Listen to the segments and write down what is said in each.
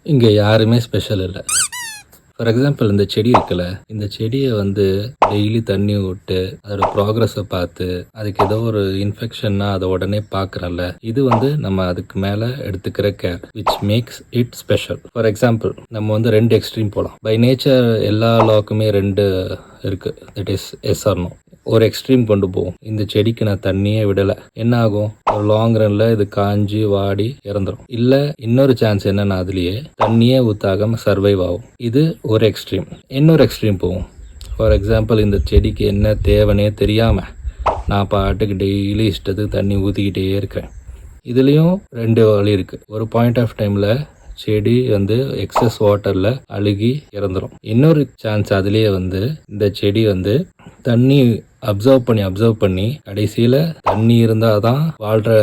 இங்கே யாருமே ஸ்பெஷல் இல்லை. ஃபார் எக்ஸாம்பிள் இந்த செடி இருக்குல்ல, இந்த செடியை வந்து டெய்லி தண்ணி விட்டு அதோட ப்ராக்ரஸை பார்த்து அதுக்கு ஏதோ ஒரு இன்ஃபெக்ஷன்னா அதை உடனே பார்க்குறல்ல, இது வந்து நம்ம அதுக்கு மேலே எடுத்துக்கிற care which makes it special. For example நம்ம வந்து 2 எக்ஸ்ட்ரீம் போகலாம். பை நேச்சர் எல்லா லாக்குமே 2 இருக்குது. That is S R no. ஒரு எக்ஸ்ட்ரீம் கொண்டு போகும். இந்த செடிக்கு நான் தண்ணியே விடலை, என்ன ஆகும்? ஒரு லாங் ரன்ல இது காஞ்சி வாடி இறந்துடும். இல்லை இன்னொரு சான்ஸ் என்னன்னா, அதுலேயே தண்ணியே ஊத்தாகாம சர்வைவ் ஆகும். இது ஒரு எக்ஸ்ட்ரீம். இன்னொரு எக்ஸ்ட்ரீம் போகும். ஃபார் எக்ஸாம்பிள் இந்த செடிக்கு என்ன தேவைன்னே தெரியாமல் நான் பாட்டுக்கு டெய்லி இஷ்டத்துக்கு தண்ணி ஊற்றிக்கிட்டே இருக்கிறேன். இதுலேயும் 2 வழி இருக்குது. ஒரு பாயிண்ட் ஆஃப் டைமில் செடி வந்து எக்ஸஸ் வாட்டரில் அழுகி இறந்துடும். இன்னொரு சான்ஸ் அதுலேயே வந்து இந்த செடி வந்து தண்ணி அப்சர்வ் பண்ணி கடைசியில் தண்ணி இருந்தால் தான் வாழ்கிற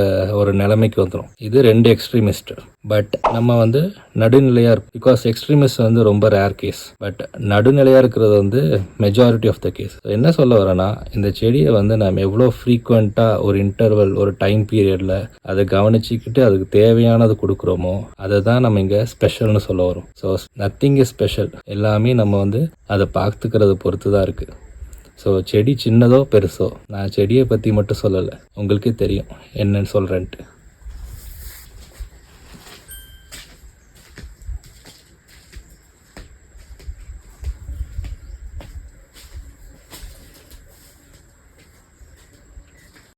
ஒரு நிலைமைக்கு வந்துடும். இது 2 எக்ஸ்ட்ரீமிஸ்ட். பட் நம்ம வந்து நடுநிலையாக இருக்கும். பிகாஸ் எக்ஸ்ட்ரீமிஸ்ட் வந்து ரொம்ப ரேர் கேஸ். பட் நடுநிலையாக இருக்கிறது வந்து மெஜாரிட்டி ஆஃப் த கேஸ். என்ன சொல்ல வரேன்னா, இந்த செடியை வந்து நம்ம எவ்வளோ ஃப்ரீக்வெண்ட்டாக ஒரு இன்டர்வல் ஒரு டைம் பீரியடில் அதை கவனிச்சிக்கிட்டு அதுக்கு தேவையானது கொடுக்குறோமோ அதை தான் நம்ம இங்கே ஸ்பெஷல்னு சொல்ல வரோம். So nothing is special. எல்லாமே நம்ம வந்து அதை பார்த்துக்கிறத பொறுத்து தான் இருக்குது. ஸோ செடி சின்னதோ பெருசோ, நான் செடியை பற்றி மட்டும் சொல்லலை, உங்களுக்கே தெரியும் என்னன்னு சொல்கிறேன்ட்டு.